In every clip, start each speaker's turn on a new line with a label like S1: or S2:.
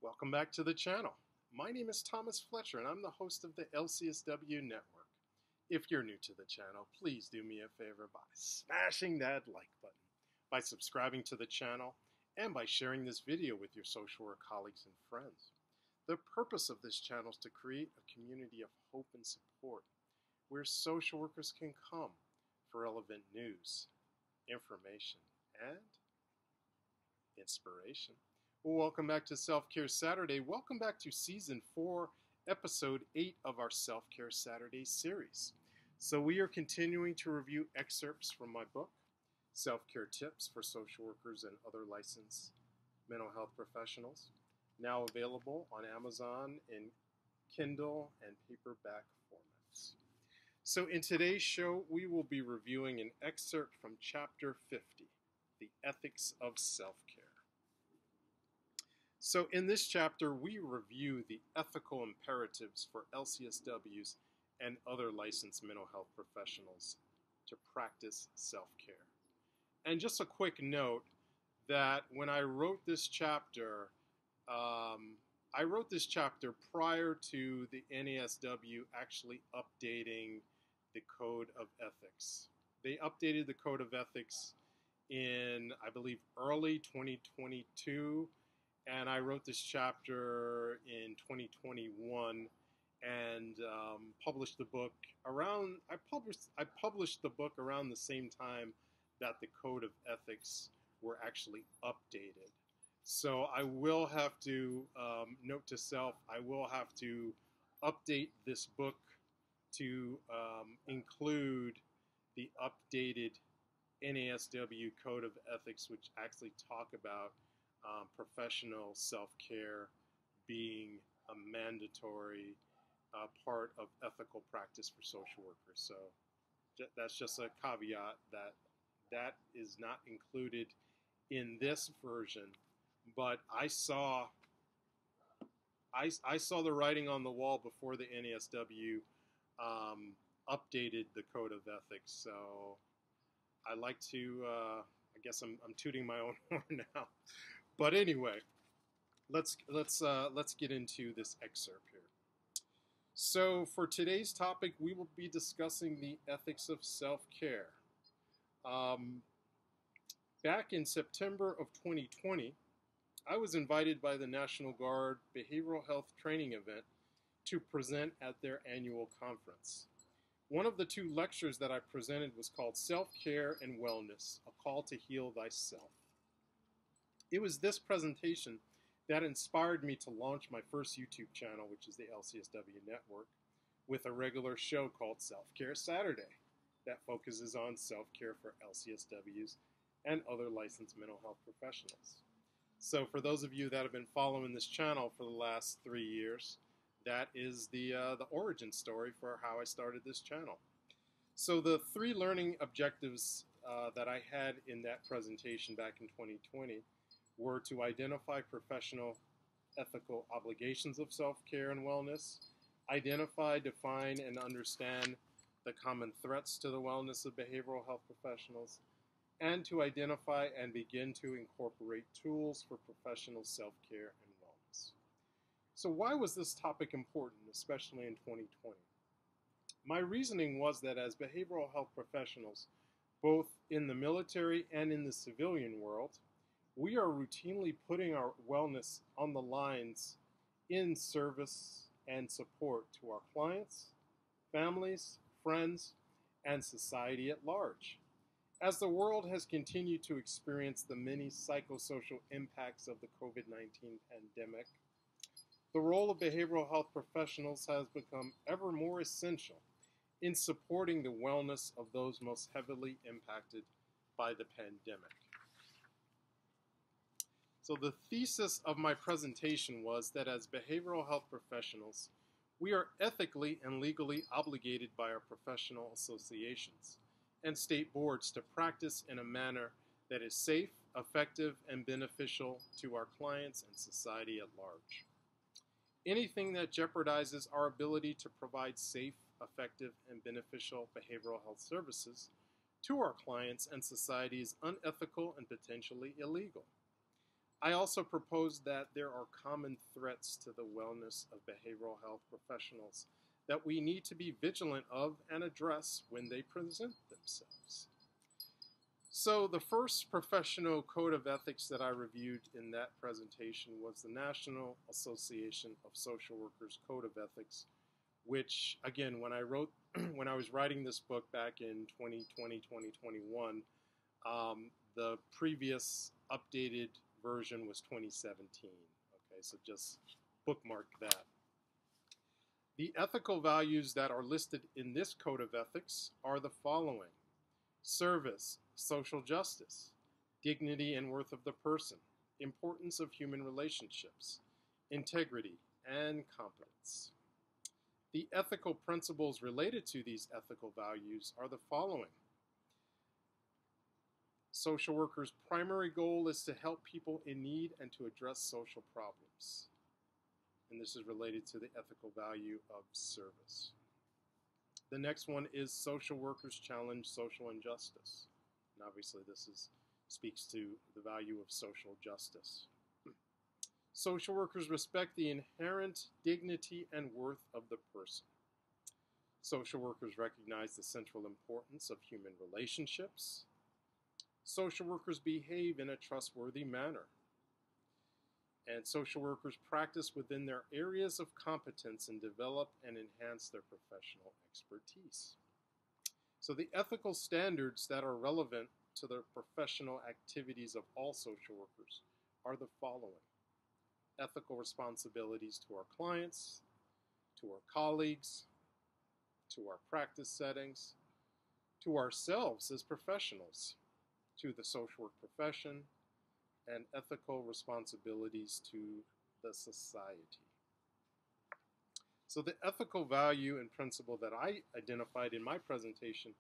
S1: Welcome back to the channel. My name is Thomas Fletcher and I'm the host of the LCSW network. If you're new to the channel, please do me a favor by smashing that like button, by subscribing to the channel, and by sharing this video with your social work colleagues and friends. The purpose of this channel is to create a community of hope and support where social workers can come for relevant news, information, and inspiration. Well, welcome back to Self-Care Saturday. Welcome back to Season 4, Episode 8 of our Self-Care Saturday series. So we are continuing to review excerpts from my book, Self-Care Tips for Social Workers and Other Licensed Mental Health Professionals, now available on Amazon in Kindle and paperback formats. So in today's show, we will be reviewing an excerpt from Chapter 50, The Ethics of Self-Care. So in this chapter, we review the ethical imperatives for LCSWs and other licensed mental health professionals to practice self-care. And just a quick note that when I wrote this chapter, prior to the NASW actually updating the Code of Ethics. They updated the Code of Ethics in, I believe, early 2022. And I wrote this chapter in 2021 and published the book around. I published the book around the same time that the Code of Ethics were actually updated. So I will have to note to self. I will have to update this book to include the updated NASW Code of Ethics, which actually talk about professional self-care being a mandatory part of ethical practice for social workers. So that's just a caveat that is not included in this version, but I saw the writing on the wall before the NASW updated the Code of Ethics. So I like to, I guess I'm tooting my own horn now. But anyway, let's get into this excerpt here. So for today's topic, we will be discussing the ethics of self-care. Back in September of 2020, I was invited by the National Guard Behavioral Health Training event to present at their annual conference. One of the two lectures that I presented was called Self-Care and Wellness, a Call to Heal Thyself. It was this presentation that inspired me to launch my first YouTube channel, which is the LCSW Network, with a regular show called Self-Care Saturday that focuses on self-care for LCSWs and other licensed mental health professionals. So for those of you that have been following this channel for the last 3 years, that is the origin story for how I started this channel. So the 3 learning objectives that I had in that presentation back in 2020 were to identify professional ethical obligations of self-care and wellness, identify, define, and understand the common threats to the wellness of behavioral health professionals, and to identify and begin to incorporate tools for professional self-care and wellness. So why was this topic important, especially in 2020? My reasoning was that as behavioral health professionals, both in the military and in the civilian world, we are routinely putting our wellness on the lines in service and support to our clients, families, friends, and society at large. As the world has continued to experience the many psychosocial impacts of the COVID-19 pandemic, the role of behavioral health professionals has become ever more essential in supporting the wellness of those most heavily impacted by the pandemic. So the thesis of my presentation was that as behavioral health professionals, we are ethically and legally obligated by our professional associations and state boards to practice in a manner that is safe, effective, and beneficial to our clients and society at large. Anything that jeopardizes our ability to provide safe, effective, and beneficial behavioral health services to our clients and society is unethical and potentially illegal. I also propose that there are common threats to the wellness of behavioral health professionals that we need to be vigilant of and address when they present themselves. So, the first professional code of ethics that I reviewed in that presentation was the National Association of Social Workers Code of Ethics, which, again, when I was writing this book back in 2020, 2021, the previous updated version was 2017. Okay, so just bookmark that. The ethical values that are listed in this code of ethics are the following: service, social justice, dignity and worth of the person, importance of human relationships, integrity, and competence. The ethical principles related to these ethical values are the following: social workers' primary goal is to help people in need and to address social problems. And this is related to the ethical value of service. The next one is social workers challenge social injustice. And obviously speaks to the value of social justice. Social workers respect the inherent dignity and worth of the person. Social workers recognize the central importance of human relationships. Social workers behave in a trustworthy manner. And social workers practice within their areas of competence and develop and enhance their professional expertise. So the ethical standards that are relevant to the professional activities of all social workers are the following: ethical responsibilities to our clients, to our colleagues, to our practice settings, to ourselves as professionals, to the social work profession, and ethical responsibilities to the society. So the ethical value and principle that I identified in my presentation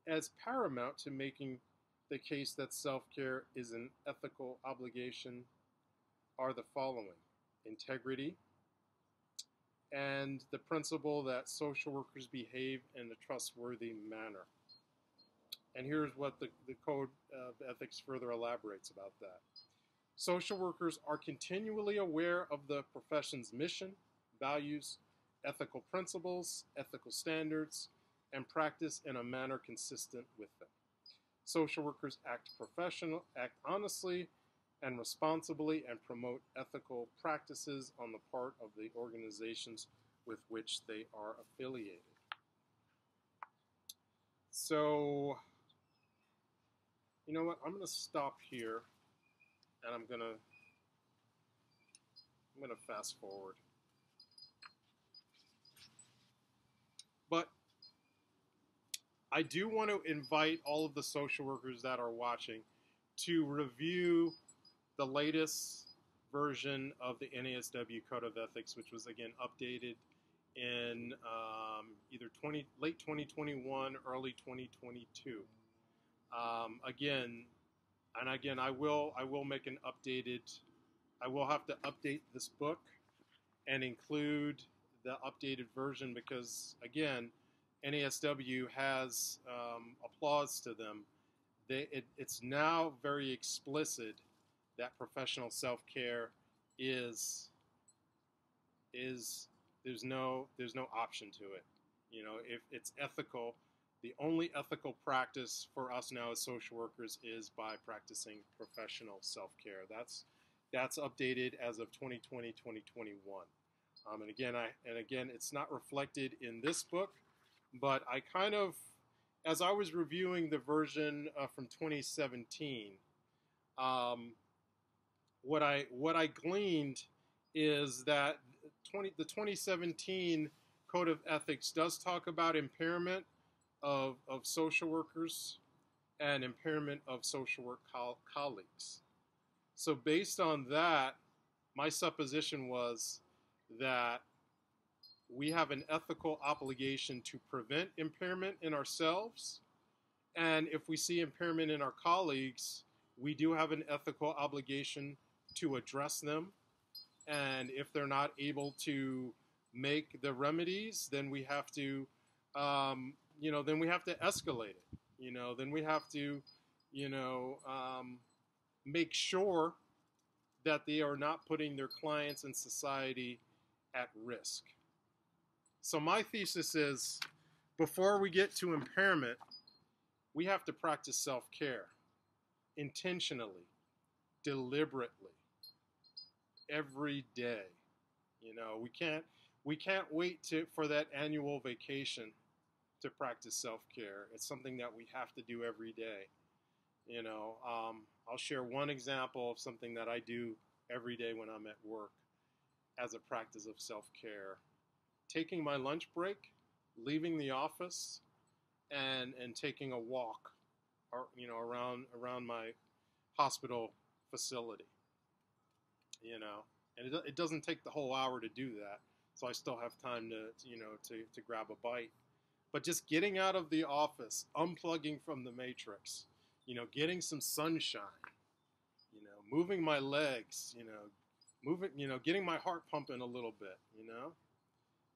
S1: as paramount to making the case that self-care is an ethical obligation are the following: integrity, and the principle that social workers behave in a trustworthy manner. And here's what the Code of Ethics further elaborates about that. Social workers are continually aware of the profession's mission, values, ethical principles, ethical standards, and practice in a manner consistent with them. Social workers act honestly and responsibly, and promote ethical practices on the part of the organizations with which they are affiliated. So, you know what? I'm going to stop here, and I'm going to fast forward. But I do want to invite all of the social workers that are watching to review the latest version of the NASW Code of Ethics, which was again updated in either late 2021, early 2022. I will make an updated. I will have to update this book and include the updated version because, again, NASW has applause to them. It's now very explicit that professional self-care is there's no option to it. You know, if it's ethical, the only ethical practice for us now as social workers is by practicing professional self-care. That's updated as of 2020, 2021. And again, it's not reflected in this book, but I kind of, as I was reviewing the version from 2017, what I gleaned is that the 2017 Code of Ethics does talk about impairment of social workers and impairment of social work colleagues. So based on that, my supposition was that we have an ethical obligation to prevent impairment in ourselves, and if we see impairment in our colleagues, we do have an ethical obligation to address them. And if they're not able to make the remedies, then we have to, then we have to escalate it. Then we have to, make sure that they are not putting their clients and society at risk. So my thesis is, before we get to impairment, we have to practice self-care intentionally, deliberately, every day. We can't wait for that annual vacation to practice self-care. It's something that we have to do every day. I'll share one example of something that I do every day when I'm at work as a practice of self-care. Taking my lunch break, leaving the office, and taking a walk, around my hospital facility. And it doesn't take the whole hour to do that, so I still have time to grab a bite. But just getting out of the office, unplugging from the matrix, getting some sunshine, moving my legs, getting my heart pumping a little bit,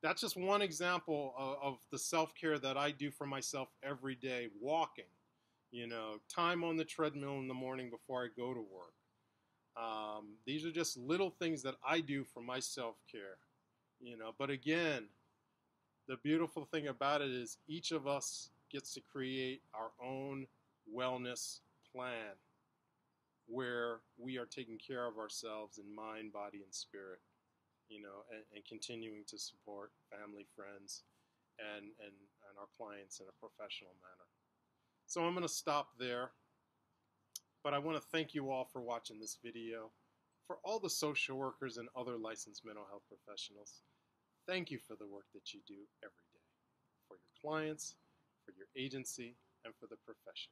S1: That's just one example of the self-care that I do for myself every day. Walking, time on the treadmill in the morning before I go to work. These are just little things that I do for my self-care, But again, the beautiful thing about it is each of us gets to create our own wellness plan where we are taking care of ourselves in mind, body, and spirit, and continuing to support family, friends, and our clients in a professional manner. So I'm going to stop there. But I want to thank you all for watching this video. For all the social workers and other licensed mental health professionals, thank you for the work that you do every day, for your clients, for your agency, and for the profession.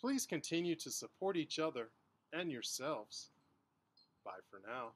S1: Please continue to support each other and yourselves. Bye for now.